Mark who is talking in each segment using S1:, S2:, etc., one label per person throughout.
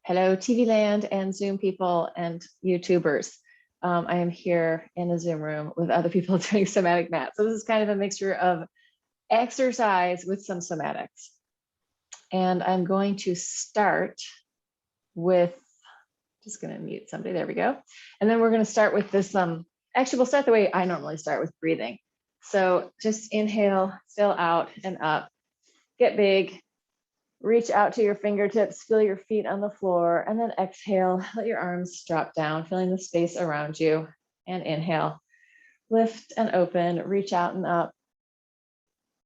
S1: Hello, TV land and Zoom people and YouTubers. I am here in a Zoom room with other people doing SoMATic Mat. So this is kind of a mixture of exercise with some somatics. And I'm going to start with, just going to mute somebody, there we go. And then we're going to start with this, actually we'll start the way I normally start with breathing. So just inhale, fill out and up, get big. Reach out to your fingertips, feel your feet on the floor, and then exhale, let your arms drop down, feeling the space around you, and inhale. Lift and open, reach out and up,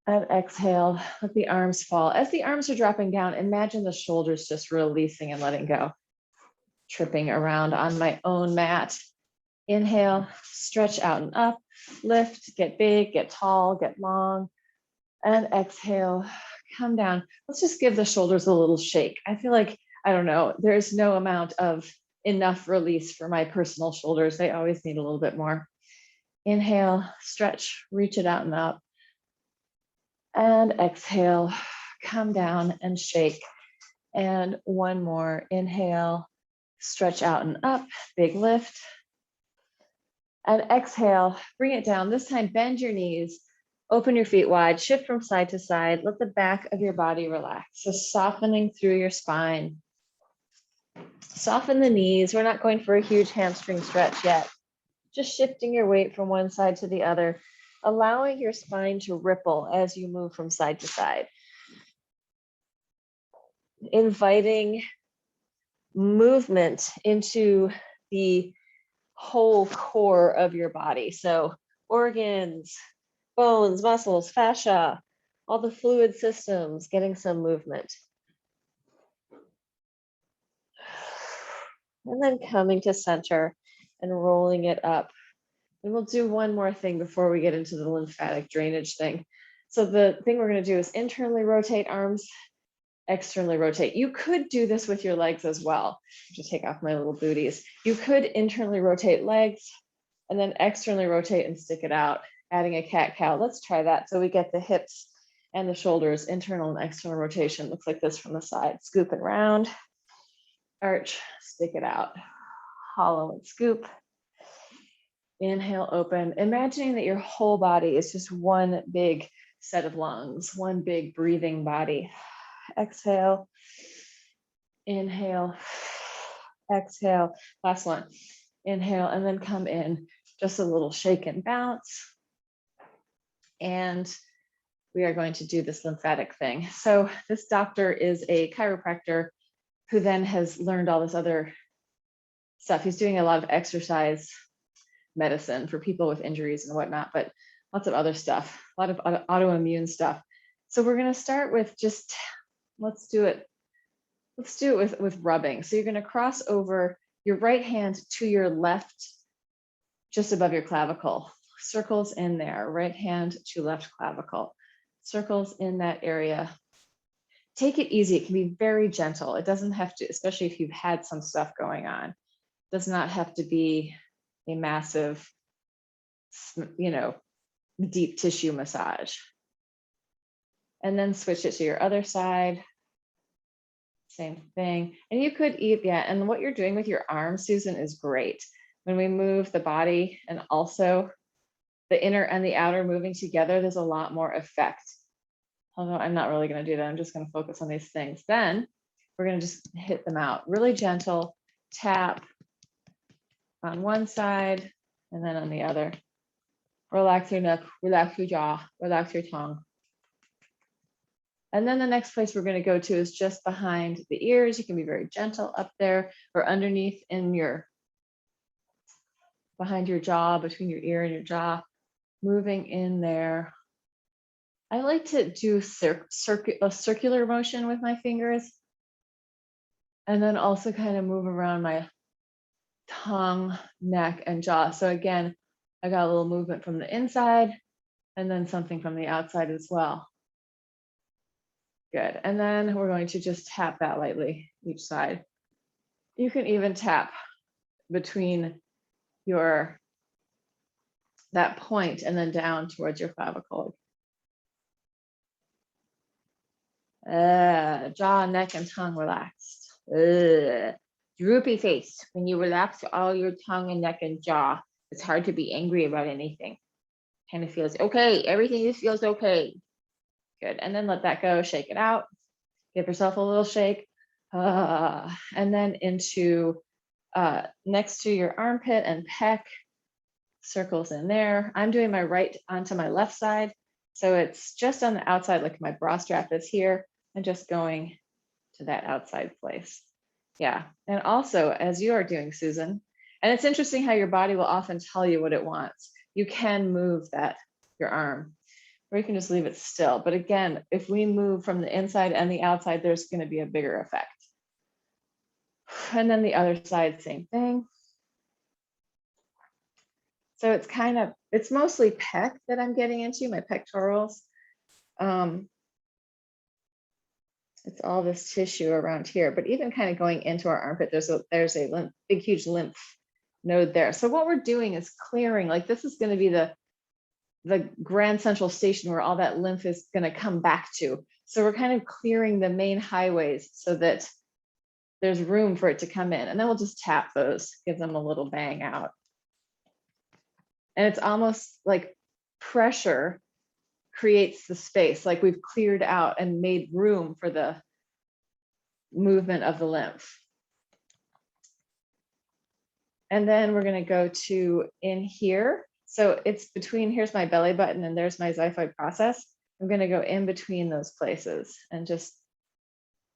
S1: and exhale, let the arms fall. As the arms are dropping down, imagine the shoulders just releasing and letting go. Tripping around on my own mat. Inhale, stretch out and up, lift, get big, get tall, get long, and exhale. Come down. Let's just give the shoulders a little shake. I feel like, I don't know, there's no amount of enough release for my personal shoulders. They always need a little bit more. Inhale, stretch, reach it out and up. And exhale, come down and shake. And one more. Inhale, stretch out and up, big lift. And exhale, bring it down. This time, bend your knees. Open your feet wide, shift from side to side. Let the back of your body relax. So softening through your spine. Soften the knees. We're not going for a huge hamstring stretch yet. Just shifting your weight from one side to the other, allowing your spine to ripple as you move from side to side. Inviting movement into the whole core of your body. So organs, bones, muscles, fascia, all the fluid systems, getting some movement. And then coming to center and rolling it up. And we'll do one more thing before we get into the lymphatic drainage thing. So the thing we're going to do is internally rotate arms, externally rotate. You could do this with your legs as well. Just take off my little booties. You could internally rotate legs and then externally rotate and stick it out. Adding a cat-cow. Let's try that. So we get the hips and the shoulders, internal and external rotation. Looks like this from the side. Scoop and round, arch, stick it out. Hollow and scoop. Inhale, open. Imagining that your whole body is just one big set of lungs, one big breathing body. Exhale, inhale, exhale. Last one. Inhale, and then come in. Just a little shake and bounce. And we are going to do this lymphatic thing. So this doctor is a chiropractor who then has learned all this other stuff. He's doing a lot of exercise medicine for people with injuries and whatnot, but lots of other stuff, a lot of autoimmune stuff. So we're going to start with just, let's do it with rubbing. So you're going to cross over your right hand to your left, just above your clavicle. Circles in there, right hand to left clavicle. Circles in that area. Take it easy. It can be very gentle. It doesn't have to, especially if you've had some stuff going on. It does not have to be a massive, deep tissue massage. And then switch it to your other side. Same thing. And you could and what you're doing with your arms, Susan, is great. When we move the body and also the inner and the outer moving together, there's a lot more effect. Although I'm not really going to do that. I'm just going to focus on these things. Then we're going to just hit them out. Really gentle, tap on one side and then on the other. Relax your neck, relax your jaw, relax your tongue. And then the next place we're going to go to is just behind the ears. You can be very gentle up there or underneath behind your jaw, between your ear and your jaw. Moving in there. I like to do a circular motion with my fingers. And then also kind of move around my tongue, neck, and jaw. So again, I got a little movement from the inside and then something from the outside as well. Good. And then we're going to just tap that lightly each side. You can even tap between that point and then down towards your clavicle. Jaw, neck, and tongue relaxed. Droopy face. When you relax all your tongue and neck and jaw, it's hard to be angry about anything. Kind of feels okay. Everything just feels okay. Good. And then let that go. Shake it out. Give yourself a little shake. And then into next to your armpit and pec, circles in there. I'm doing my right onto my left side. So it's just on the outside, like my bra strap is here, and just going to that outside place. Yeah. And also, as you are doing, Susan, and it's interesting how your body will often tell you what it wants. You can move that, your arm, or you can just leave it still. But again, if we move from the inside and the outside, there's going to be a bigger effect. And then the other side, same thing. So it's kind of, it's mostly pec that I'm getting into, my pectorals. It's all this tissue around here, but even kind of going into our armpit, there's a big, huge lymph node there. So what we're doing is clearing, like this is going to be the grand central station where all that lymph is going to come back to. So we're kind of clearing the main highways so that there's room for it to come in. And then we'll just tap those, give them a little bang out. And it's almost like pressure creates the space, like we've cleared out and made room for the movement of the lymph. And then we're going to go to in here. So it's between, here's my belly button and there's my xiphoid process. I'm going to go in between those places and just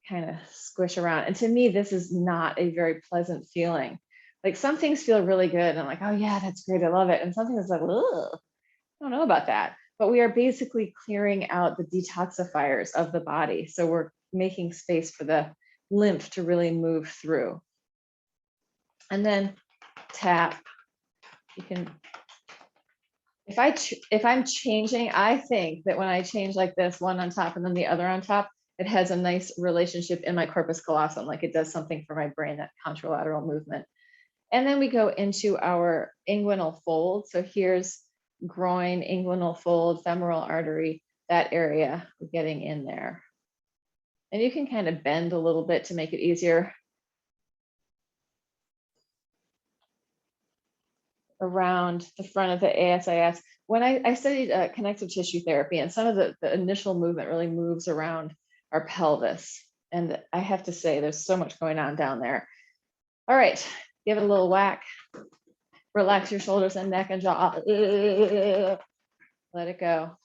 S1: kind of squish around. And to me, this is not a very pleasant feeling. Like some things feel really good. And I'm like, oh yeah, that's great. I love it. And something is like, ugh, I don't know about that. But we are basically clearing out the detoxifiers of the body. So we're making space for the lymph to really move through. And then tap. You can, if I'm changing, I think that when I change like this, one on top and then the other on top, it has a nice relationship in my corpus callosum, like it does something for my brain, that contralateral movement. And then we go into our inguinal fold. So here's groin, inguinal fold, femoral artery, that area, we're getting in there. And you can kind of bend a little bit to make it easier. Around the front of the ASIS. When I studied connective tissue therapy, and some of the initial movement really moves around our pelvis. And I have to say, there's so much going on down there. All right, give it a little whack. Relax your shoulders and neck and jaw. Let it go.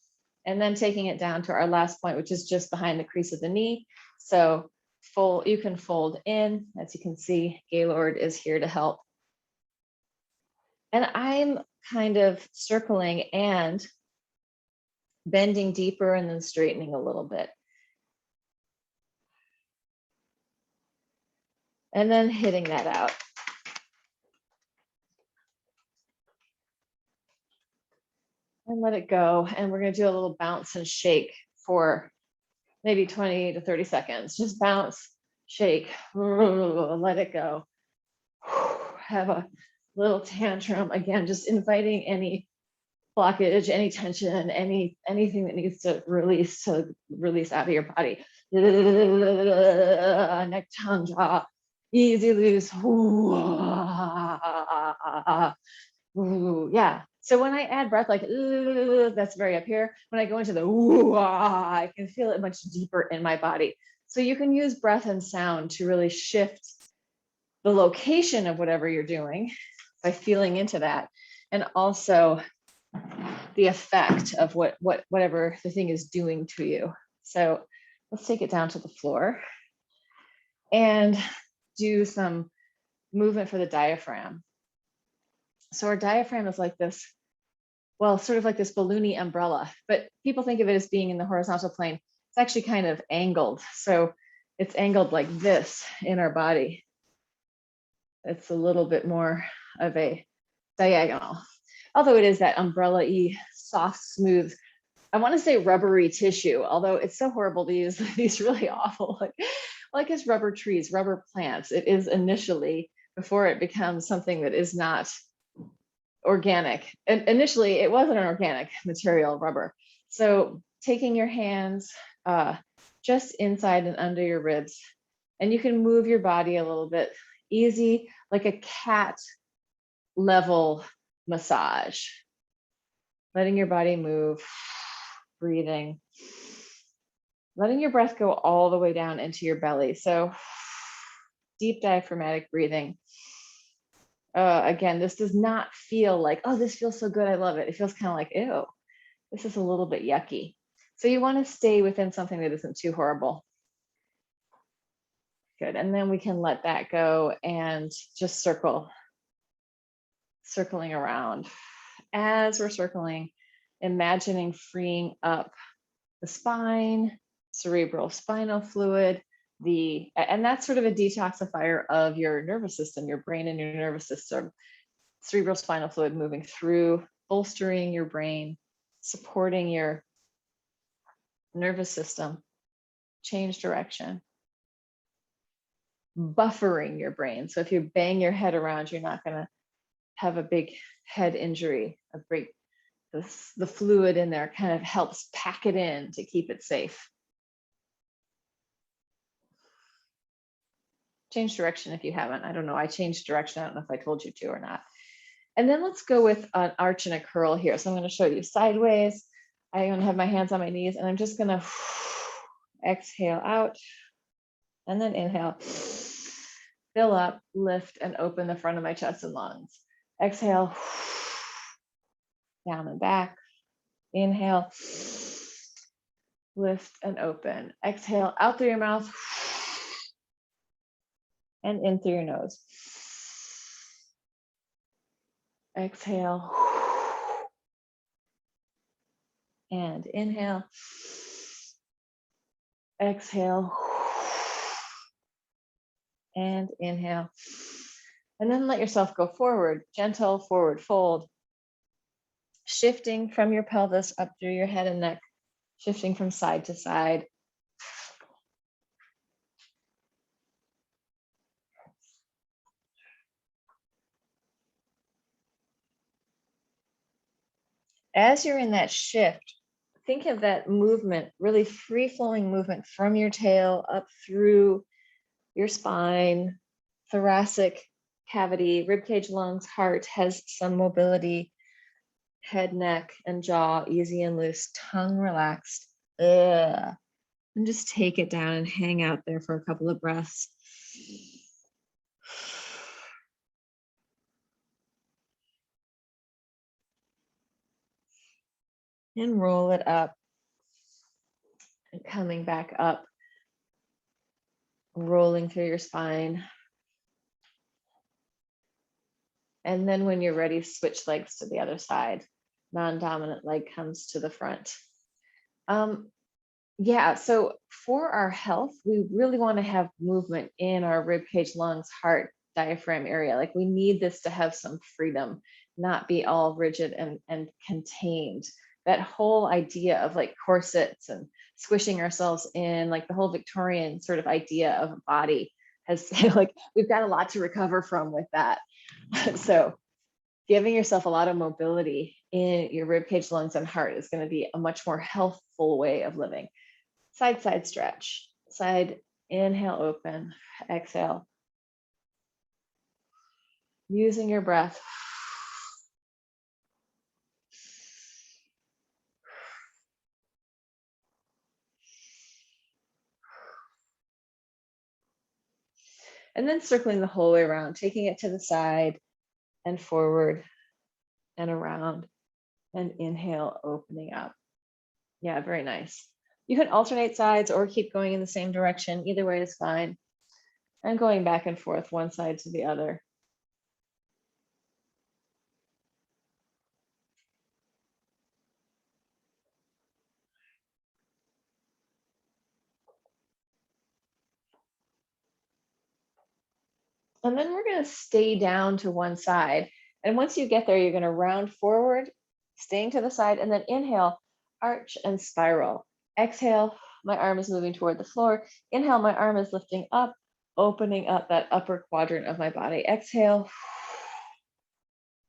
S1: And then taking it down to our last point, which is just behind the crease of the knee. So you can fold in. As you can see, Gaylord is here to help. And I'm kind of circling and bending deeper and then straightening a little bit. And then hitting that out. And let it go. And we're going to do a little bounce and shake for maybe 20 to 30 seconds. Just bounce, shake, let it go. Have a little tantrum. Again, just inviting any blockage, any tension, anything that needs to release out of your body. Neck, tongue, jaw, easy loose. Yeah. So when I add breath, like that's very up here. When I go into the I can feel it much deeper in my body. So you can use breath and sound to really shift the location of whatever you're doing by feeling into that, and also the effect of whatever the thing is doing to you. So let's take it down to the floor and do some movement for the diaphragm. So our diaphragm is like this, well, sort of like this balloony umbrella, but people think of it as being in the horizontal plane. It's actually kind of angled. So it's angled like this in our body. It's a little bit more of a diagonal, although it is that umbrella-y, soft, smooth, I want to say rubbery tissue, although it's so horrible to use these really awful, like as rubber trees, rubber plants. It is initially, before it becomes something that is not organic. And initially, it wasn't an organic material, rubber. So taking your hands just inside and under your ribs, And you can move your body a little bit, easy, like a cat level massage. Letting your body move, breathing, letting your breath go all the way down into your belly. So deep diaphragmatic breathing. Again, this does not feel like, oh, this feels so good, I love it. It feels kind of like, ew, this is a little bit yucky. So you want to stay within something that isn't too horrible. Good. And then we can let that go and just circling around. As we're circling, imagining freeing up the spine, cerebral spinal fluid, and that's sort of a detoxifier of your nervous system, your brain and your nervous system. Cerebral spinal fluid moving through, bolstering your brain, supporting your nervous system, change direction, buffering your brain. So if you bang your head around, you're not going to have a big head injury. The fluid in there kind of helps pack it in to keep it safe. Change direction if you haven't. I don't know. I changed direction. I don't know if I told you to or not. And then let's go with an arch and a curl here. So I'm going to show you sideways. I'm going to have my hands on my knees, and I'm just going to exhale out and then inhale. Fill up, lift, and open the front of my chest and lungs. Exhale, down and back. Inhale, lift and open. Exhale out through your mouth and in through your nose. Exhale and inhale. Exhale and inhale. And then let yourself go forward, gentle forward fold, shifting from your pelvis up through your head and neck, shifting from side to side. As you're in that shift, think of that movement, really free-flowing movement from your tail up through your spine, thoracic cavity, ribcage, lungs, heart has some mobility, head, neck, and jaw easy and loose, tongue relaxed. And just take it down and hang out there for a couple of breaths. And roll it up and coming back up, rolling through your spine. And then when you're ready, switch legs to the other side. Non-dominant leg comes to the front. Yeah, so for our health, we really want to have movement in our rib cage, lungs, heart, diaphragm area. Like we need this to have some freedom, not be all rigid and contained. That whole idea of like corsets and squishing ourselves in, like the whole Victorian sort of idea of a body has like, we've got a lot to recover from with that. So giving yourself a lot of mobility in your rib cage, lungs, and heart is going to be a much more healthful way of living. Side, side stretch. Side, inhale, open, exhale. Using your breath. And then circling the whole way around, taking it to the side and forward and around, and inhale, opening up. Yeah, very nice. You can alternate sides or keep going in the same direction. Either way is fine. And going back and forth, one side to the other. And then we're going to stay down to one side. And once you get there, you're going to round forward, staying to the side, and then inhale, arch and spiral. Exhale, my arm is moving toward the floor. Inhale, my arm is lifting up, opening up that upper quadrant of my body. Exhale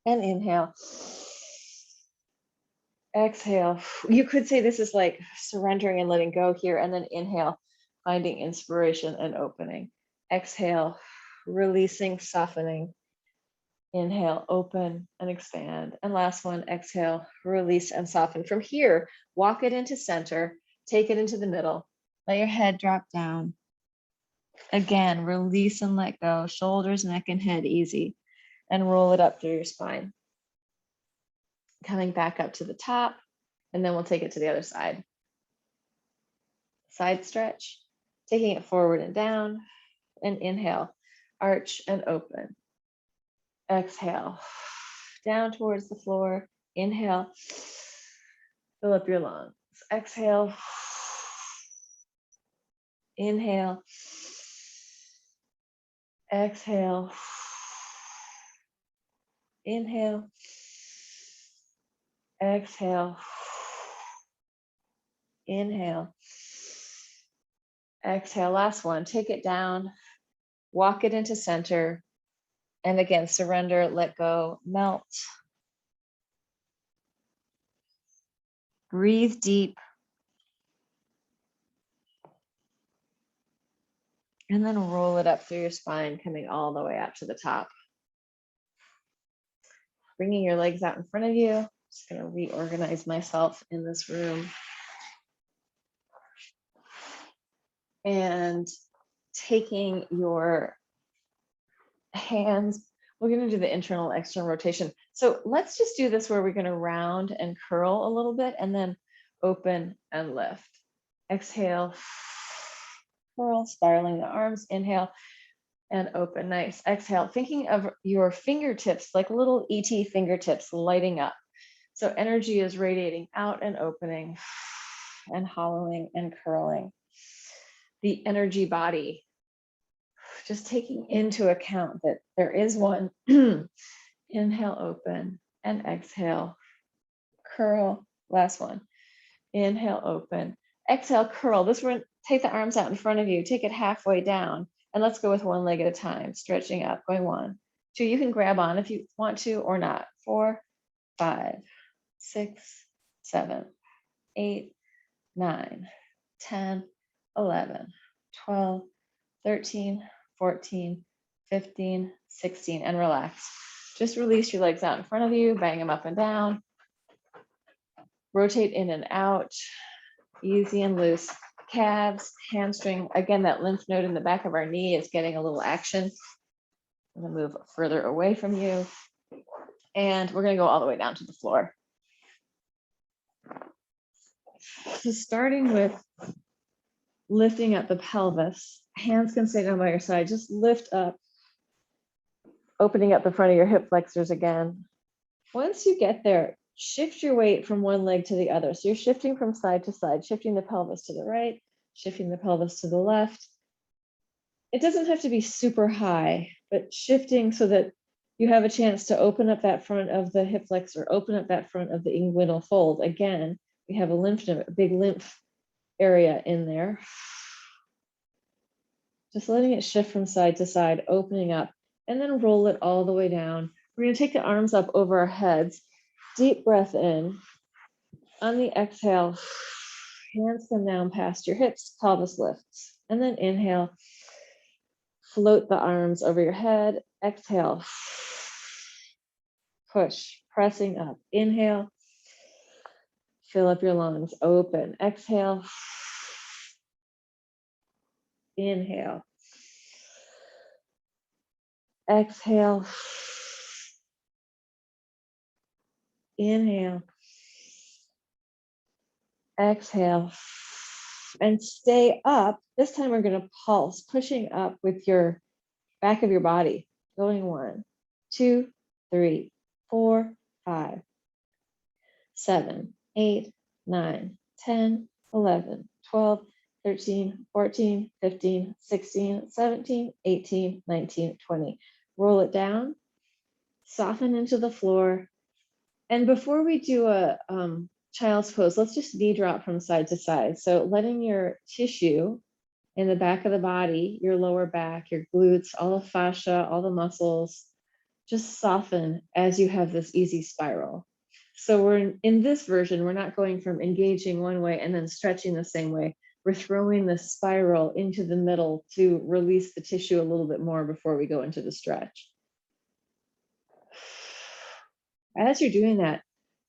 S1: and inhale. Exhale. You could say this is like surrendering and letting go here, and then inhale, finding inspiration and opening. Exhale, releasing, softening. Inhale, open and expand. And last one, exhale, release and soften. From here, walk it into center, take it into the middle, let your head drop down. Again, release and let go, shoulders, neck, and head easy, and roll it up through your spine. Coming back up to the top, and then we'll take it to the other side. Side stretch, taking it forward and down, and inhale, arch and open. Exhale, down towards the floor. Inhale, fill up your lungs. Exhale, inhale, exhale, inhale, exhale, inhale, exhale. Last one, take it down, walk it into center. And again, surrender, let go, melt. Breathe deep. And then roll it up through your spine, coming all the way up to the top. Bringing your legs out in front of you. Just going to reorganize myself in this room. And taking your hands, we're going to do the internal external rotation. So let's just do this where we're going to round and curl a little bit and then open and lift. Exhale, curl, spiraling the arms. Inhale and open. Nice. Exhale, thinking of your fingertips like little ET fingertips lighting up. So energy is radiating out and opening and hollowing and curling. The energy body, just taking into account that there is one. Inhale, open, and exhale, curl. Last one. Inhale, open. Exhale, curl. This one, take the arms out in front of you. Take it halfway down. And let's go with one leg at a time. Stretching up, going 1, 2. You can grab on if you want to or not. 4, 5, 6, 7, 8, 9, 10, 11, 12, 13, 14, 15, 16, and relax. Just release your legs out in front of you, bang them up and down. Rotate in and out, easy and loose. Calves, hamstring. Again, that lymph node in the back of our knee is getting a little action. I'm gonna move further away from you. And we're gonna go all the way down to the floor. So starting with lifting up the pelvis, hands can stay down by your side. Just lift up, opening up the front of your hip flexors again. Once you get there, shift your weight from one leg to the other. So you're shifting from side to side, shifting the pelvis to the right, shifting the pelvis to the left. It doesn't have to be super high, but shifting so that you have a chance to open up that front of the hip flexor, open up that front of the inguinal fold. Again, we have a lymph node, a big lymph area in there. Just letting it shift from side to side, opening up, and then roll it all the way down. We're going to take the arms up over our heads. Deep breath in. On the exhale, hands come down past your hips, pelvis lifts. And then inhale, float the arms over your head. Exhale, push, pressing up. Inhale, fill up your lungs, open. Exhale, inhale. Exhale, inhale, exhale, and stay up. This time we're going to pulse, pushing up with your back of your body, going 1, 2, 3, 4, 5, 7, 8, 9, 10, 11, 12, 13, 14, 15, 16, 17, 18, 19, 20. Roll it down, soften into the floor. And before we do a child's pose, let's just knee drop from side to side. So letting your tissue in the back of the body, your lower back, your glutes, all the fascia, all the muscles, just soften as you have this easy spiral. So we're in this version, we're not going from engaging one way and then stretching the same way. We're throwing the spiral into the middle to release the tissue a little bit more before we go into the stretch. As you're doing that,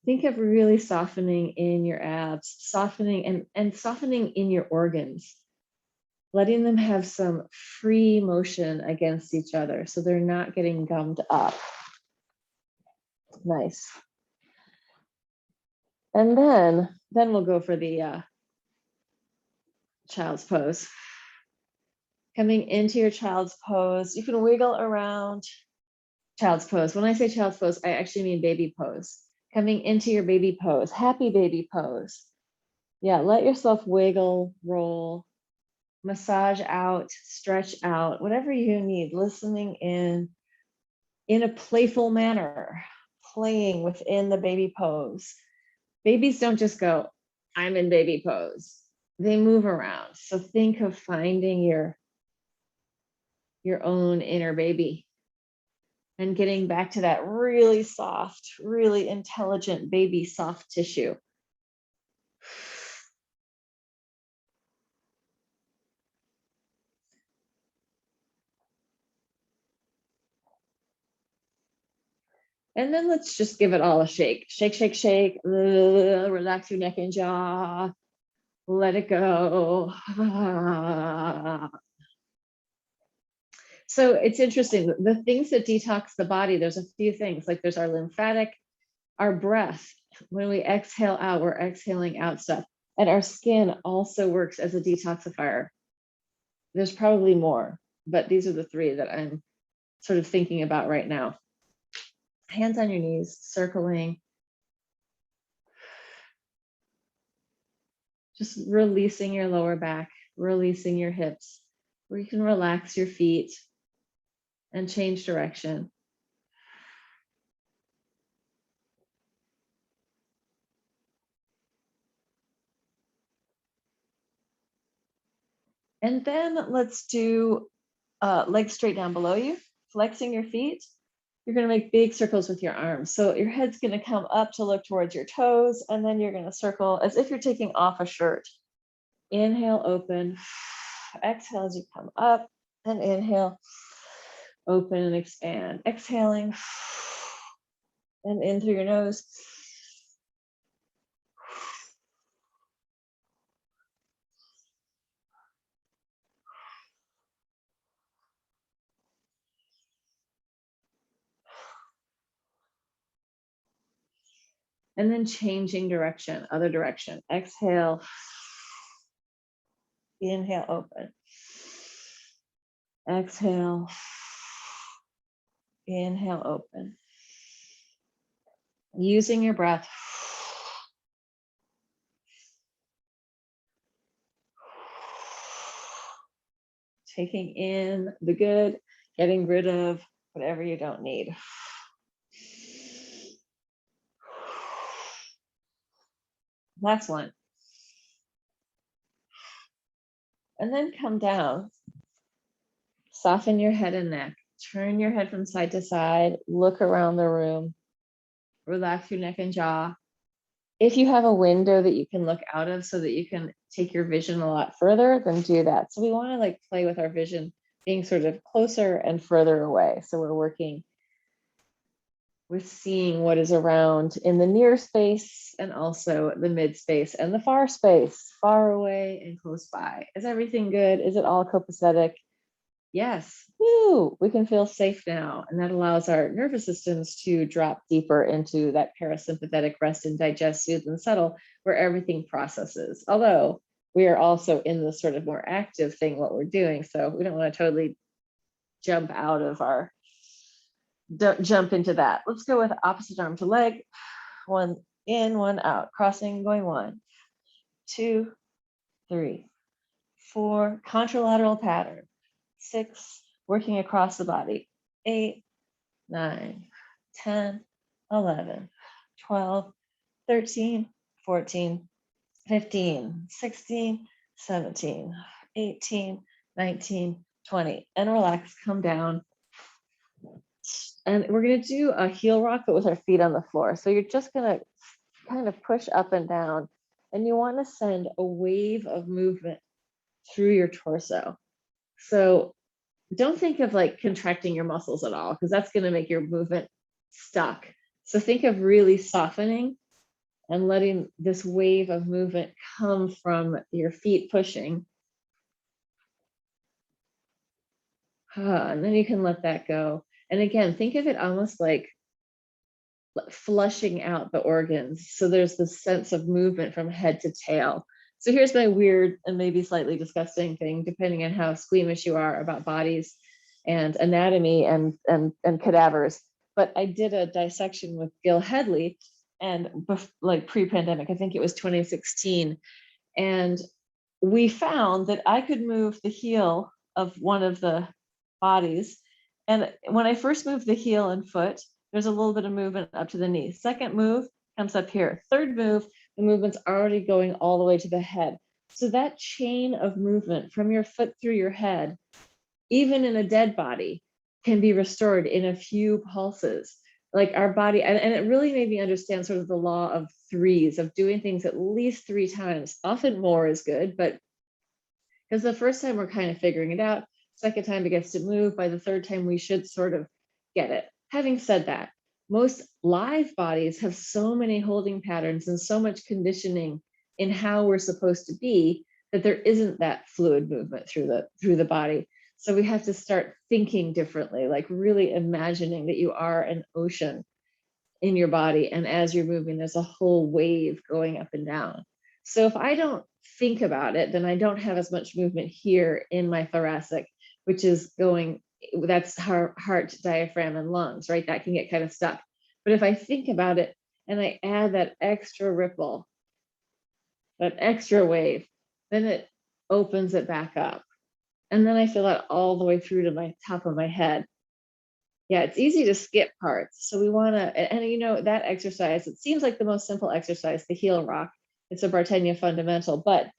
S1: think of really softening in your abs, softening and softening in your organs, letting them have some free motion against each other so they're not getting gummed up. Nice. And then we'll go for the child's pose. Coming into your child's pose, you can wiggle around. Child's pose. When I say child's pose, I actually mean baby pose. Coming into your baby pose, happy baby pose. Yeah, let yourself wiggle, roll, massage out, stretch out, whatever you need, listening in a playful manner, playing within the baby pose. Babies don't just go, I'm in baby pose. They move around. So think of finding your own inner baby and getting back to that really soft, really intelligent baby soft tissue. And then let's just give it all a shake. Shake, shake, shake. Relax your neck and jaw. Let it go. So it's interesting. The things that detox the body, there's a few things. Like there's our lymphatic, our breath. When we exhale out, we're exhaling out stuff. And our skin also works as a detoxifier. There's probably more, but these are the three that I'm sort of thinking about right now. Hands on your knees, circling. Just releasing your lower back, releasing your hips, where you can relax your feet and change direction. And then let's do legs straight down below you, flexing your feet. You're going to make big circles with your arms. So your head's going to come up to look towards your toes, and then you're going to circle as if you're taking off a shirt. Inhale, open. Exhale as you come up, and inhale, open and expand. Exhaling, and in through your nose. And then changing direction, other direction. Exhale, inhale, open. Exhale, inhale, open. Using your breath. Taking in the good, getting rid of whatever you don't need. Last one. And then come down. Soften your head and neck. Turn your head from side to side. Look around the room. Relax your neck and jaw. If you have a window that you can look out of so that you can take your vision a lot further, then do that. So we want to like play with our vision being sort of closer and further away. So we're working with seeing what is around in the near space and also the mid space and the far space, far away and close by. Is everything good? Is it all copacetic? Yes. Woo! We can feel safe now. And that allows our nervous systems to drop deeper into that parasympathetic rest and digest, soothe, and settle, where everything processes. Although we are also in the sort of more active thing, what we're doing. So we don't want to totally jump out of our, don't jump into that. Let's go with opposite arm to leg. One in, one out. Crossing, going 1, 2, 3, 4. Contralateral pattern. 6, working across the body. 8, 9, 10, 11, 12, 13, 14, 15, 16, 17, 18, 19, 20. And relax, come down. And we're going to do a heel rock, but with our feet on the floor. So you're just going to kind of push up and down. And you want to send a wave of movement through your torso. So don't think of like contracting your muscles at all, because that's going to make your movement stuck. So think of really softening and letting this wave of movement come from your feet pushing. And then you can let that go. And again, think of it almost like flushing out the organs. So there's this sense of movement from head to tail. So here's my weird and maybe slightly disgusting thing, depending on how squeamish you are about bodies and anatomy and cadavers. But I did a dissection with Gil Headley, and like pre-pandemic, I think it was 2016. And we found that I could move the heel of one of the bodies. And when I first moved the heel and foot, there's a little bit of movement up to the knee. Second move comes up here. Third move, the movement's already going all the way to the head. So that chain of movement from your foot through your head, even in a dead body, can be restored in a few pulses. Like our body, and it really made me understand sort of the law of threes, of doing things at least 3 times. Often more is good, but because the first time we're kind of figuring it out, second time it gets to move, by the third time we should sort of get it. Having said that, most live bodies have so many holding patterns and so much conditioning in how we're supposed to be that there isn't that fluid movement through the body. So we have to start thinking differently, like really imagining that you are an ocean in your body, and as you're moving, there's a whole wave going up and down. So if I don't think about it, then I don't have as much movement here in my thoracic, which is going, that's heart, diaphragm, and lungs, right? That can get kind of stuck. But if I think about it and I add that extra ripple, that extra wave, then it opens it back up. And then I feel that all the way through to my top of my head. Yeah, it's easy to skip parts. So we want to, and you know, that exercise, it seems like the most simple exercise, the heel rock. It's a Bartenia fundamental, but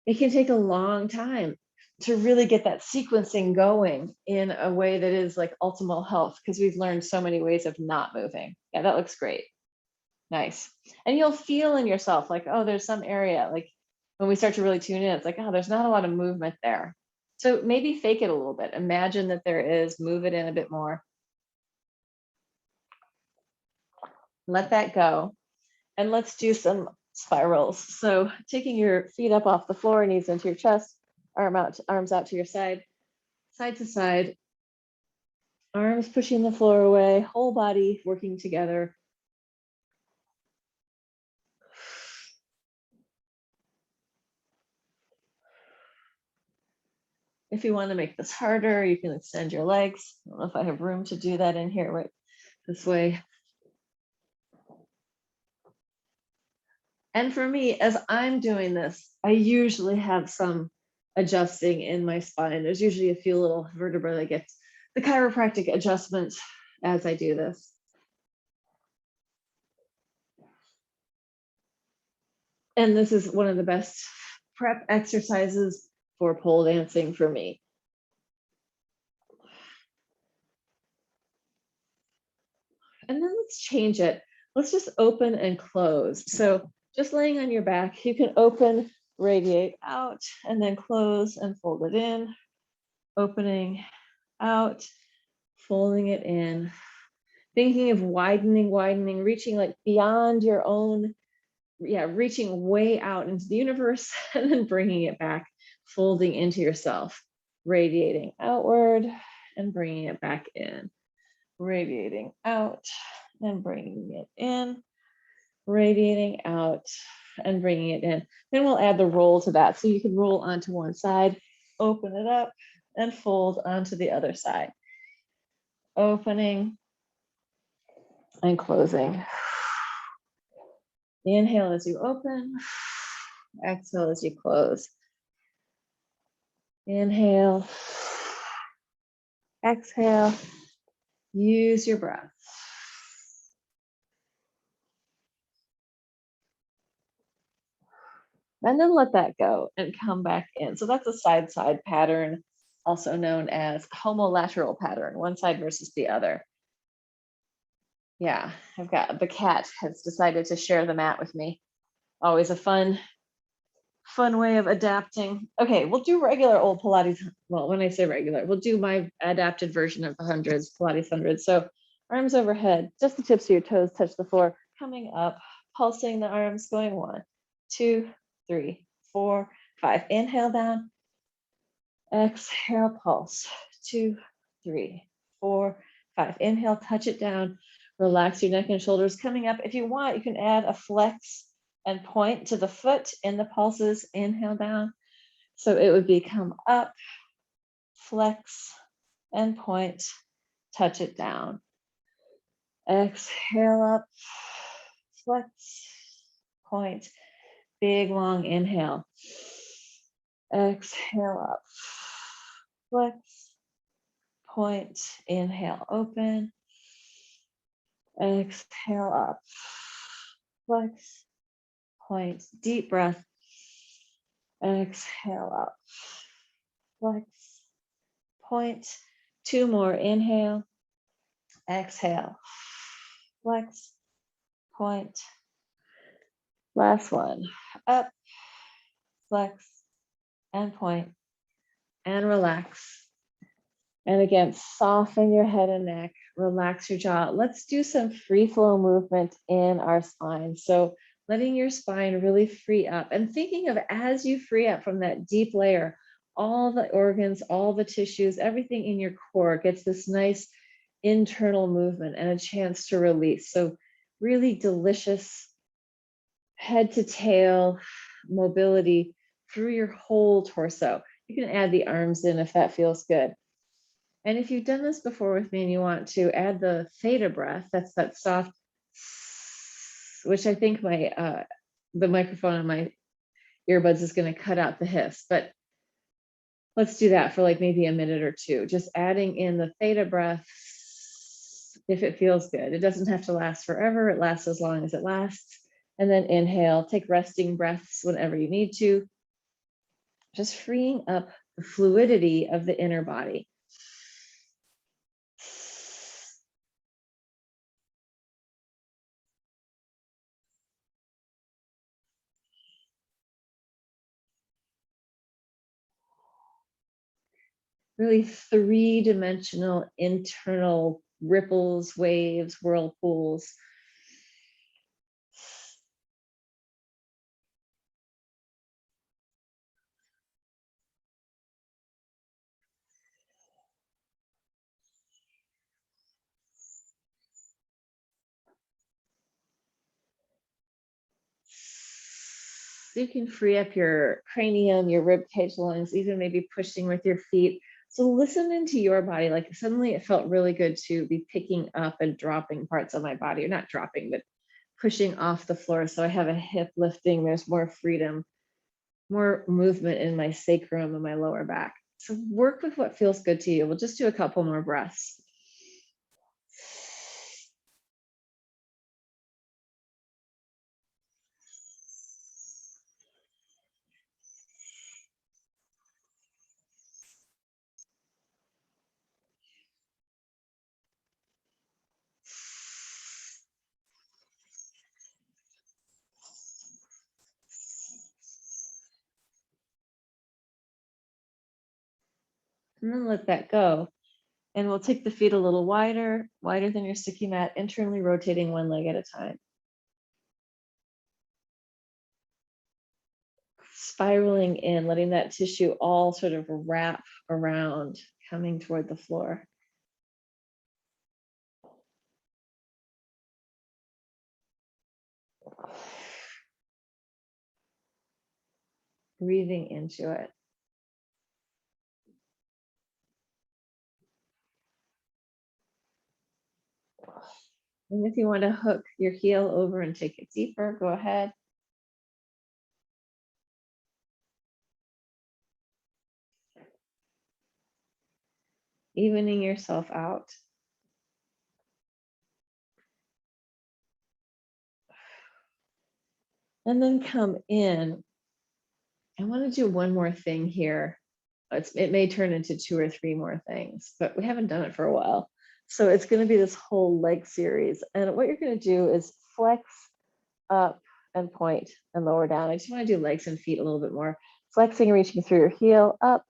S1: it can take a long time to really get that sequencing going in a way that is like optimal health, because we've learned so many ways of not moving. Yeah, that looks great. Nice. And you'll feel in yourself like, oh, there's some area, like when we start to really tune in, it's like, oh, there's not a lot of movement there. So maybe fake it a little bit. Imagine that there is, move it in a bit more. Let that go. And let's do some spirals. So taking your feet up off the floor, knees into your chest, arms out to your side to side, arms pushing the floor away, whole body working together. If you want to make this harder, you can extend your legs. I don't know if I have room to do that in here right this way. And for me, as I'm doing this, I usually have some adjusting in my spine. There's usually a few little vertebrae that get the chiropractic adjustments as I do this. And this is one of the best prep exercises for pole dancing for me. And then let's change it. Let's just open and close. So just laying on your back, you can open, radiate out, and then close and fold it in, opening out, folding it in, thinking of widening, reaching like beyond your own, reaching way out into the universe, and then bringing it back, folding into yourself, radiating outward and bringing it back in, radiating out and bringing it in, radiating out and bringing it in. Then we'll add the roll to that. So you can roll onto one side, open it up, and fold onto the other side. Opening and closing. Inhale as you open, exhale as you close. Inhale, exhale, use your breath. And then let that go and come back in. So that's a side-side pattern, also known as homolateral pattern, one side versus the other. Yeah, I've got, the cat has decided to share the mat with me. Always a fun fun way of adapting. Okay, we'll do regular old Pilates. Well, when I say regular, we'll do my adapted version of the hundreds, Pilates hundreds. So arms overhead, just the tips of your toes touch the floor, coming up, pulsing the arms, going 1, 2, 3, 4, 5. Inhale down, exhale, pulse, 2, 3, 4, 5. Inhale, touch it down, relax your neck and shoulders. Coming up, if you want, you can add a flex and point to the foot in the pulses. Inhale down. So it would be come up, flex, and point, touch it down. Exhale up, flex, point, big long inhale. Exhale up, flex, point, inhale, open. Exhale up, flex, point, deep breath. Exhale up, flex, point. 2 more, inhale, exhale, flex, point. Last one, up, flex, and point, and relax. And again, soften your head and neck, relax your jaw. Let's do some free flow movement in our spine. So letting your spine really free up and thinking of as you free up from that deep layer, all the organs, all the tissues, everything in your core gets this nice internal movement and a chance to release. So really delicious head to tail mobility through your whole torso. You can add the arms in if that feels good. And if you've done this before with me and you want to add the theta breath, that's that soft, which I think my the microphone on my earbuds is going to cut out the hiss, but let's do that for like maybe a minute or two, just adding in the theta breath if it feels good. It doesn't have to last forever. It lasts as long as it lasts. And then inhale, take resting breaths whenever you need to, just freeing up the fluidity of the inner body. Really 3-dimensional internal ripples, waves, whirlpools. You can free up your cranium, your rib cage lines, even maybe pushing with your feet. So listen into your body. Like suddenly it felt really good to be picking up and dropping parts of my body, or not dropping, but pushing off the floor. So I have a hip lifting, there's more freedom, more movement in my sacrum and my lower back. So work with what feels good to you. We'll just do a couple more breaths. And then let that go. And we'll take the feet a little wider, wider than your sticky mat, internally rotating one leg at a time. Spiraling in, letting that tissue all sort of wrap around, coming toward the floor. Breathing into it. And if you want to hook your heel over and take it deeper, go ahead. Evening yourself out. And then come in. I want to do one more thing here. It may turn into 2 or 3 more things, but we haven't done it for a while. So it's going to be this whole leg series. And what you're going to do is flex up and point and lower down. I just want to do legs and feet a little bit more. Flexing, reaching through your heel, up,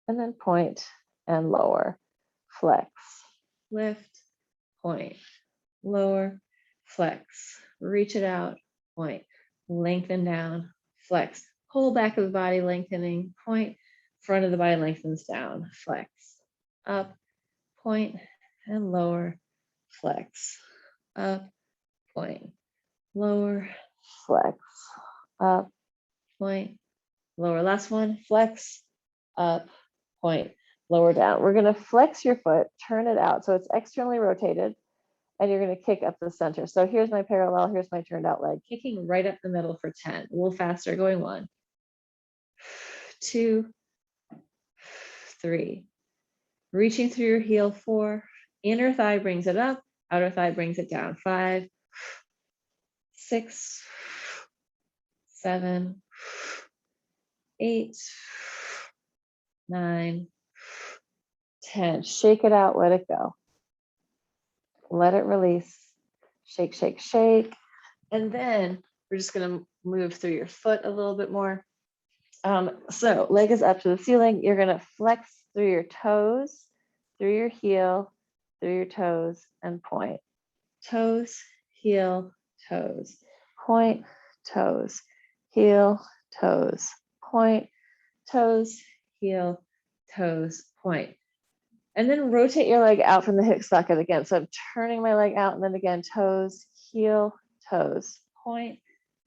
S1: and then point and lower. Flex, lift, point, lower, flex, reach it out, point, lengthen down, flex, whole back of the body lengthening, point, front of the body lengthens down, flex, up, point, and lower, flex, up, point, lower, flex, up, point, lower. Last one, flex, up, point, lower down. We're going to flex your foot, turn it out so it's externally rotated, and you're going to kick up the center. So here's my parallel, here's my turned out leg, kicking right up the middle for 10. A little faster, going 1, 2, 3. Reaching through your heel, 4. Inner thigh brings it up, outer thigh brings it down, 5, 6, 7, 8, 9, 10. Shake it out, let it go. Let it release. Shake, shake, shake. And then we're just going to move through your foot a little bit more. So leg is up to the ceiling. You're going to flex through your toes, through your heel, through your toes, and point. Toes, heel, toes. Point, toes, heel, toes. Point, toes, heel, toes, point. And then rotate your leg out from the hip socket again. So I'm turning my leg out and then again, toes, heel, toes, point,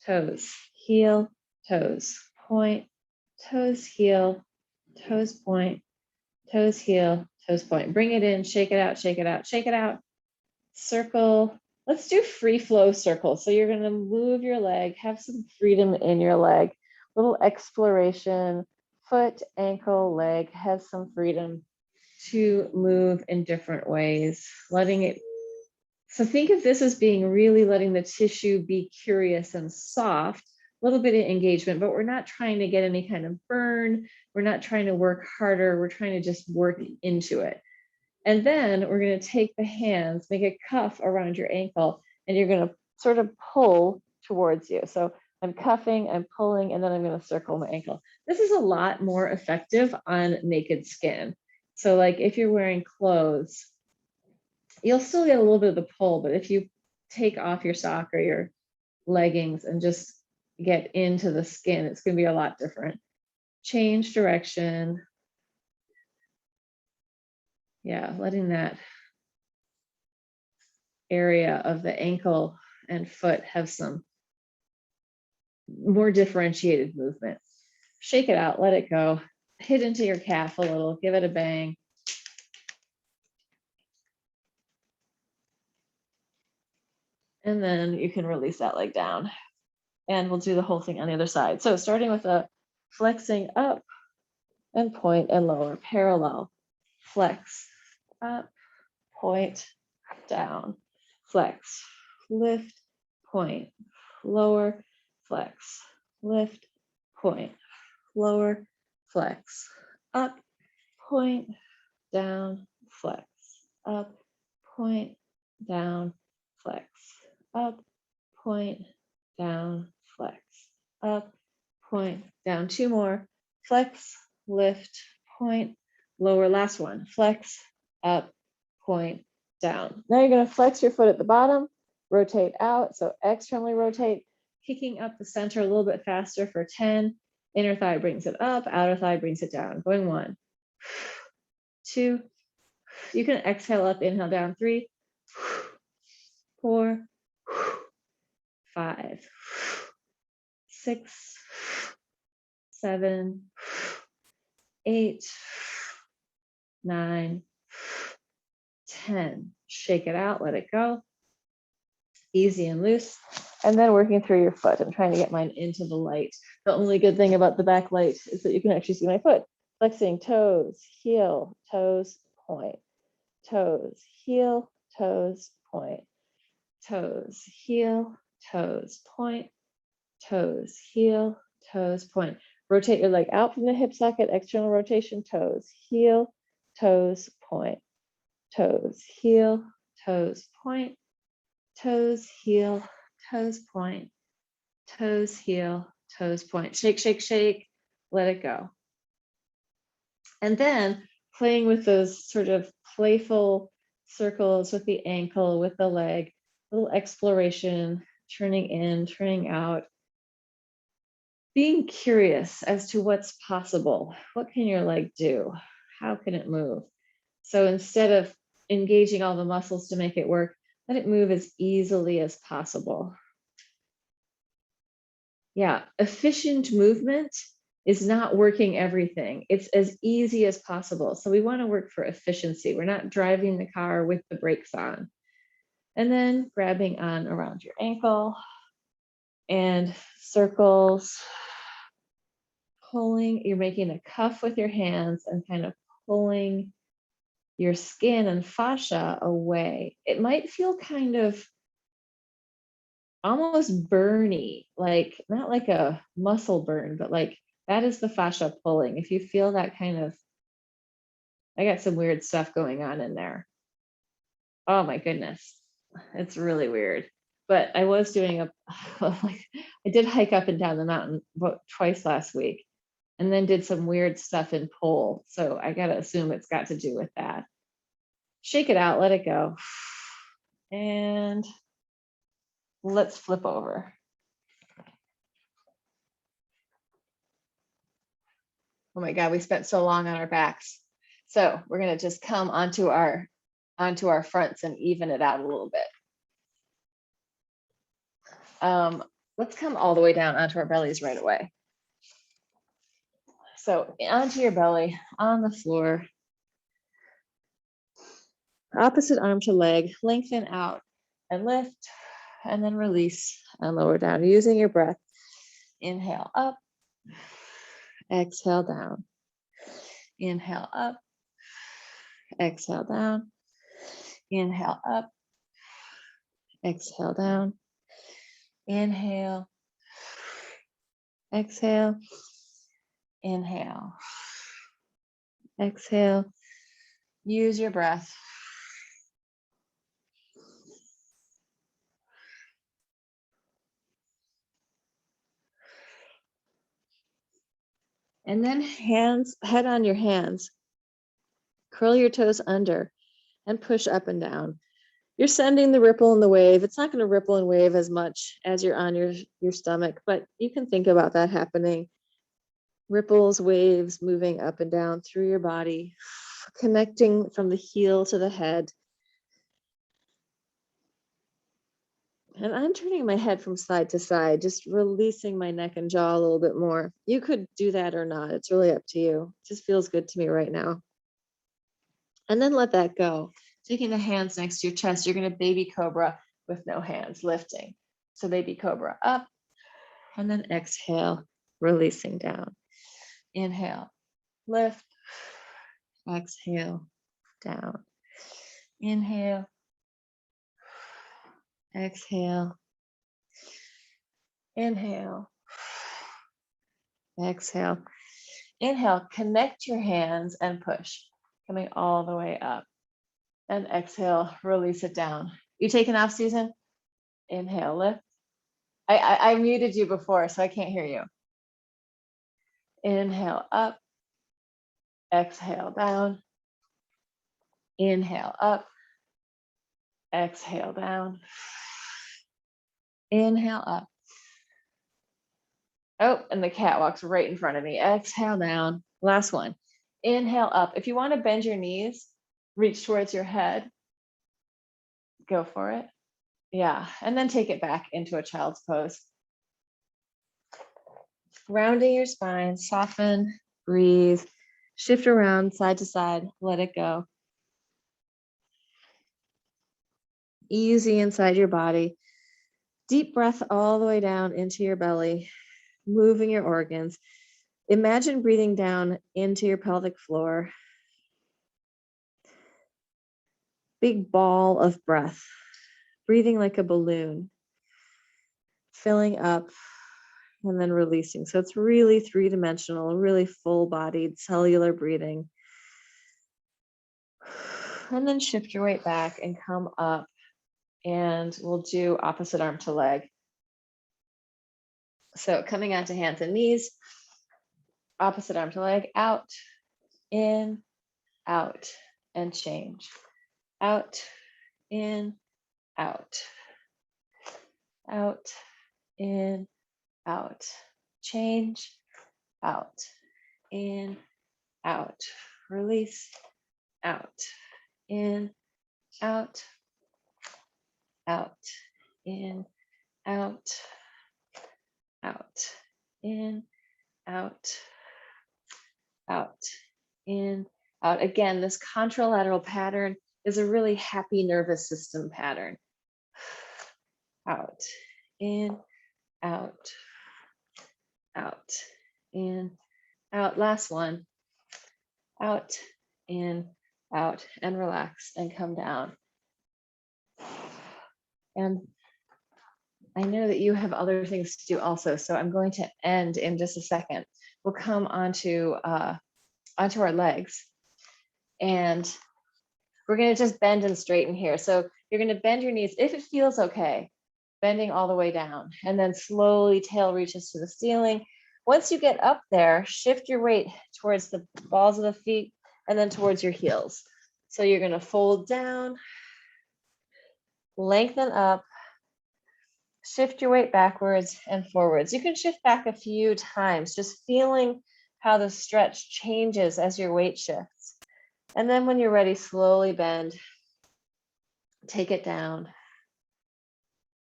S1: toes, heel, toes, point, toes, heel, toes, point, toes, heel, toes, point. Bring it in, shake it out, shake it out, shake it out. Circle. Let's do free flow circles. So you're going to move your leg, have some freedom in your leg, little exploration, foot, ankle, leg, has some freedom to move in different ways, letting it. So think of this as being really letting the tissue be curious and soft, a little bit of engagement, but we're not trying to get any kind of burn. We're not trying to work harder. We're trying to just work into it. And then we're going to take the hands, make a cuff around your ankle, and you're going to sort of pull towards you. So I'm cuffing, I'm pulling, and then I'm going to circle my ankle. This is a lot more effective on naked skin. So like if you're wearing clothes, you'll still get a little bit of the pull, but if you take off your sock or your leggings and just get into the skin, it's going to be a lot different. Change direction. Yeah, letting that area of the ankle and foot have some more differentiated movement. Shake it out, let it go. Hit into your calf a little, give it a bang. And then you can release that leg down. And we'll do the whole thing on the other side. So starting with a flexing up and point and lower, parallel, flex, up, point, down, flex, lift, point, lower, flex, lift, point, lower, flex, up, point, down, flex, up, point, down, flex, up, point, down, flex, up, point, down. 2 more, flex, lift, point, lower. Last one, flex, up, point, down. Now you're going to flex your foot at the bottom, rotate out. So externally rotate, kicking up the center a little bit faster for 10. Inner thigh brings it up, outer thigh brings it down. Going 1, 2. You can exhale up, inhale down. 3, 4, 5, 6, 7, 8, 9, 10. Shake it out, let it go. Easy and loose. And then working through your foot. I'm trying to get mine into the light. The only good thing about the back light is that you can actually see my foot. Flexing toes, heel, toes, point. Toes, heel, toes, point. Toes, heel, toes, point. Toes, heel, toes, point. Rotate your leg out from the hip socket, external rotation, toes, heel, toes, point. Toes, heel, toes, point. Toes, heel, toes, point. toes heel, toes point. Shake, shake, shake, let it go. And then playing with those sort of playful circles with the ankle, with the leg, little exploration, turning in, turning out, being curious as to what's possible. What can your leg do? How can it move? So instead of engaging all the muscles to make it work, let it move as easily as possible. Yeah, efficient movement is not working everything. It's as easy as possible. So we want to work for efficiency. We're not driving the car with the brakes on. And then grabbing on around your ankle and circles, pulling. You're making a cuff with your hands and kind of pulling your skin and fascia away. It might feel kind of almost burny, like not like a muscle burn, but like that is the fascia pulling. If you feel that kind of, I got some weird stuff going on in there. Oh my goodness. It's really weird. But I was doing like, I did hike up and down the mountain twice last week and then did some weird stuff in pole. So I got to assume it's got to do with that. Shake it out, let it go. And let's flip over. Oh my God, we spent so long on our backs. So we're gonna just come onto our fronts and even it out a little bit. Let's come all the way down onto our bellies right away. So onto your belly, on the floor. Opposite arm to leg, lengthen out and lift, and then release and lower down using your breath. Inhale up, exhale down. Inhale up, exhale down. Inhale up, exhale down. Inhale, exhale, inhale, exhale. Use your breath. And then head on your hands. Curl your toes under and push up and down. You're sending the ripple and the wave. It's not going to ripple and wave as much as you're on your stomach, but you can think about that happening. Ripples, waves moving up and down through your body, connecting from the heel to the head. And I'm turning my head from side to side, just releasing my neck and jaw a little bit more. You could do that or not. It's really up to you. It just feels good to me right now. And then let that go. Taking the hands next to your chest, you're going to baby cobra with no hands, lifting. So baby cobra up, and then exhale, releasing down. Inhale, lift, exhale, down. Inhale, exhale, inhale, exhale. Inhale, connect your hands and push, coming all the way up. And exhale, release it down. You taking off, Susan? Inhale, lift. I muted you before, so I can't hear you. Inhale up, exhale down. Inhale up, exhale down. Inhale up. Oh, and the cat walks right in front of me. Exhale down. Last one. Inhale up. If you want to bend your knees, reach towards your head. Go for it. Yeah, and then take it back into a child's pose. Rounding your spine, soften, breathe, shift around side to side, let it go. Easy inside your body. Deep breath all the way down into your belly, moving your organs. Imagine breathing down into your pelvic floor. Big ball of breath, breathing like a balloon, filling up and then releasing. So it's really three-dimensional, really full-bodied cellular breathing. And then shift your weight back and come up, and we'll do opposite arm to leg. So coming onto hands and knees, opposite arm to leg, out, in, out, and change. Out, in, out, out, in, out, change, out, in, out, release, out, in, out, out, in, out, out, in, out, out, in, out. Again, this contralateral pattern is a really happy nervous system pattern. Out, in, out, out, in, out. Last one. Out, in, out, and relax and come down. And I know that you have other things to do also, so I'm going to end in just a second. We'll come onto our legs, and we're going to just bend and straighten here. So you're going to bend your knees if it feels okay, bending all the way down, and then slowly tail reaches to the ceiling. Once you get up there, shift your weight towards the balls of the feet and then towards your heels. So you're going to fold down, lengthen up, shift your weight backwards and forwards. You can shift back a few times, just feeling how the stretch changes as your weight shifts. And then when you're ready, slowly bend, take it down,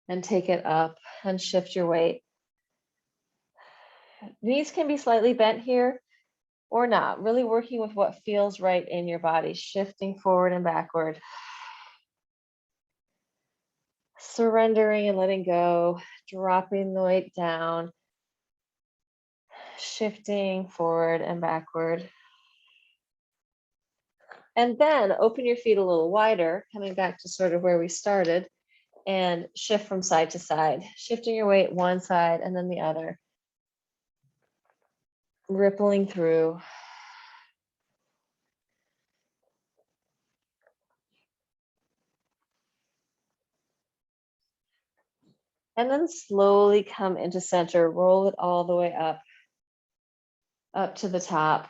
S1: and take it up and shift your weight. Knees can be slightly bent here or not, really working with what feels right in your body, shifting forward and backward. Surrendering and letting go, dropping the weight down, shifting forward and backward. And then open your feet a little wider, coming back to sort of where we started, and shift from side to side, shifting your weight one side and then the other. Rippling through. And then slowly come into center, roll it all the way up to the top.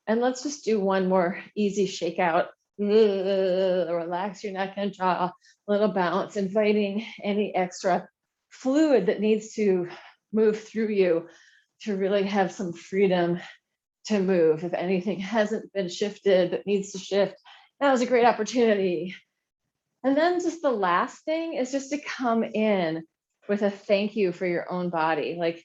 S1: And let's just do one more easy shakeout. Relax your neck and jaw, little bounce, inviting any extra fluid that needs to move through you to really have some freedom to move. If anything hasn't been shifted that needs to shift, that was a great opportunity. And then just the last thing is just to come in with a thank you for your own body, like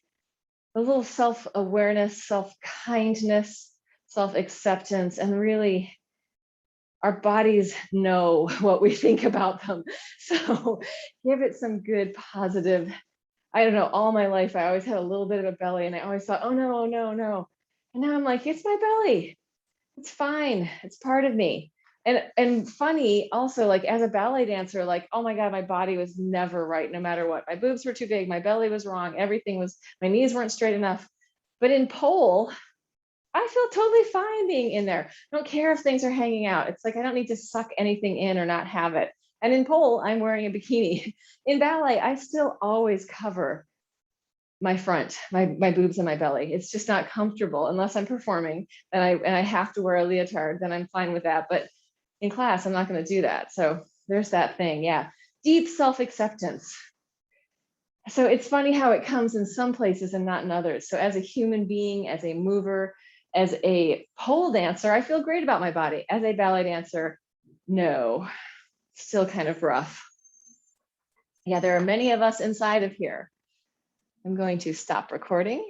S1: a little self-awareness, self-kindness, self-acceptance, and really our bodies know what we think about them. So give it some good positive. I don't know, all my life, I always had a little bit of a belly and I always thought, oh no, no, no. And now I'm like, it's my belly. It's fine. It's part of me. And funny also, like as a ballet dancer, like, oh my God, my body was never right, no matter what. My boobs were too big. My belly was wrong. Everything was, my knees weren't straight enough. But in pole, I feel totally fine being in there. I don't care if things are hanging out. It's like, I don't need to suck anything in or not have it. And in pole, I'm wearing a bikini. In ballet, I still always cover my front, my boobs and my belly. It's just not comfortable unless I'm performing and I have to wear a leotard, then I'm fine with that. But in class, I'm not going to do that. So there's that thing. Yeah. Deep self-acceptance. So it's funny how it comes in some places and not in others. So as a human being, as a mover, as a pole dancer, I feel great about my body. As a ballet dancer, no, still kind of rough. Yeah, there are many of us inside of here. I'm going to stop recording.